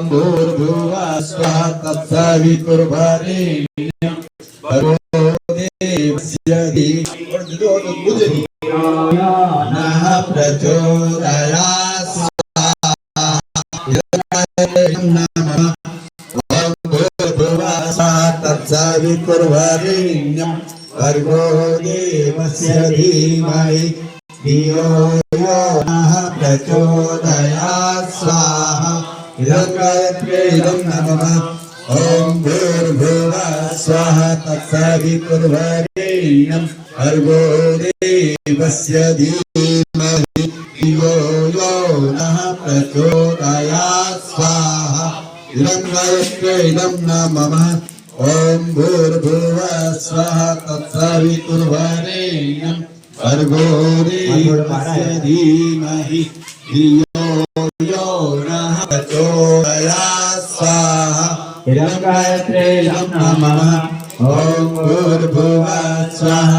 भूर्भुवः स्वः तत्सवितुर्वरेण्यं भर्गो देवस्य धीमहि नः प्रचोदयात् तत्सवितुर्वरेण्यं भर्गो देवस्य धीमहि धियो यो नः प्रचोदयात् स्वाहा इदं गायत्र्यै इदं नमः ॐ भूर्भुवः स्वः तत्सवितुर्वरेण्यं भर्गो देवस्य धीमहि धियो यो नः प्रचोदयात् स्वाहा इदं गायत्र्यै इदं नमः ॐ भूर्भुवः स्वः तत्सवितुर्वरेण्यं भर्गो देवस्य धीमहि धियो यो नः प्रचोदयात् स्वाहा इदं गायत्र्यै इदं नमः ॐ भूर्भुवः स्वः